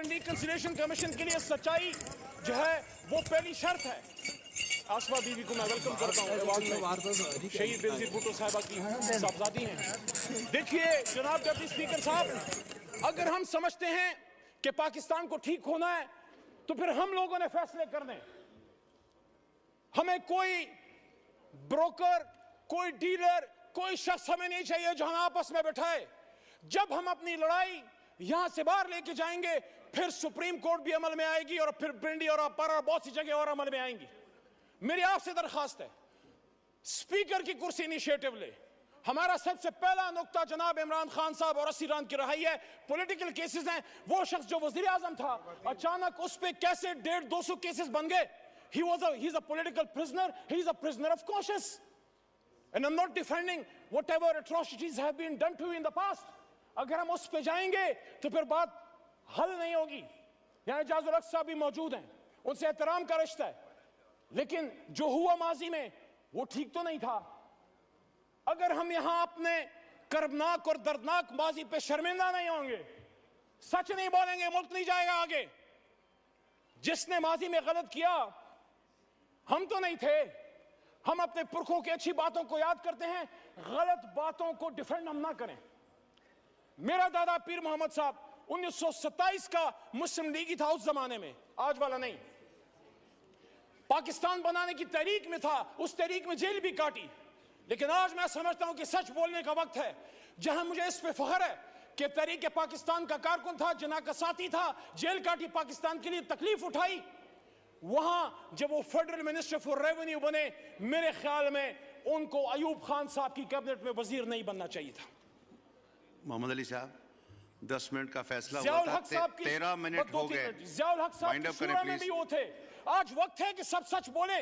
And reconciliation commission के लिए सच्चाई जो है वो पहली शर्त है। आसमा बीवी को मैं वेलकम करता हूँ। शहीद बेनजीर भुट्टो साहिबा की साहबजादी हैं। देखिए जनाब डिप्टी स्पीकर साहब, अगर हम समझते हैं कि पाकिस्तान को ठीक होना है तो फिर हम लोगों ने फैसले करने। हमें कोई ब्रोकर, कोई डीलर, कोई शख्स हमें नहीं चाहिए जो हमें आपस में बैठाए। जब हम अपनी लड़ाई यहां से बाहर लेके जाएंगे फिर सुप्रीम कोर्ट भी अमल में आएगी और फिर पिंडी और अपर और बहुत सी जगह और अमल में आएंगी। मेरी आपसे दरखास्त है, स्पीकर की कुर्सी इनिशिएटिव ले। हमारा सबसे पहला नुक्ता जनाब इमरान खान साहब और असीरान की रहाई है। पॉलिटिकल केसेस हैं। वो शख्स जो वजीर आजम था अचानक उस पे कैसे 150-200 केसेस बन गए। he's a political prisoner, he's a prisoner of conscience, and I'm not defending whatever atrocities have been done to you in the past. अगर हम उस पे जाएंगे तो फिर बात हल नहीं होगी। यहाँ एजाजुल हक साहब भी मौजूद हैं, उनसे एहतराम का रिश्ता है, लेकिन जो हुआ माजी में वो ठीक तो नहीं था। अगर हम यहां अपने कर्बनाक और दर्दनाक माजी पे शर्मिंदा नहीं होंगे, सच नहीं बोलेंगे, मुल्क नहीं जाएगा आगे। जिसने माजी में गलत किया हम तो नहीं थे। हम अपने पुरखों की अच्छी बातों को याद करते हैं, गलत बातों को डिफेंड हम ना करें। मेरा दादा पीर मोहम्मद साहब 1927 का मुस्लिम लीगी था उस जमाने में, आज वाला नहीं। पाकिस्तान बनाने की तहरीक में था, उस तहरीक में जेल भी काटी। लेकिन आज मैं समझता हूं कि सच बोलने का वक्त है। जहां मुझे इस पे फख्र है कि तहरीक पाकिस्तान का कारकुन था, जना का साथी था, जेल काटी, पाकिस्तान के लिए तकलीफ उठाई, वहां जब वो फेडरल मिनिस्टर फॉर रेवेन्यू बने, मेरे ख्याल में उनको अयूब खान साहब की कैबिनेट में वजीर नहीं बनना चाहिए था। मोहम्मद अली साहब 10 मिनट का फैसला ज़ियाउल हुआ हक था, साहब की 13 मिनट हो गए। ज़ियाउल हक साहब की शूरा में भी वो थे। आज वक्त है कि सब सच बोले।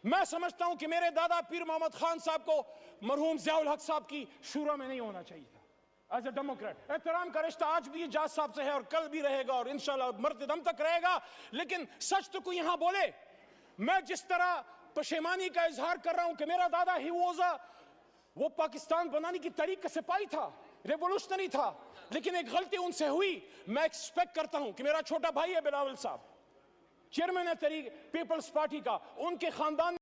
मैं समझता हूं कि मेरे दादा पीर मोहम्मद खान साहब को मरहूम ज़ियाउल हक साहब की शूरा में नहीं होना चाहिए था। एज ए डेमोक्रेट एहतराम का रिश्ता आज भी जाज साहब से है और कल भी रहेगा और इंशाल्लाह मरते दम तक रहेगा। लेकिन सच तो कोई यहां बोले। मैं जिस तरह पशेमानी का इजहार कर रहा हूं कि मेरा दादा वो पाकिस्तान बनाने की तरीक का सिपाही था, रेवोल्यूशनरी था, लेकिन एक गलती उनसे हुई। मैं एक्सपेक्ट करता हूं कि मेरा छोटा भाई है बिलावल साहब, चेयरमैन है तहरीक पीपल्स पार्टी का, उनके खानदान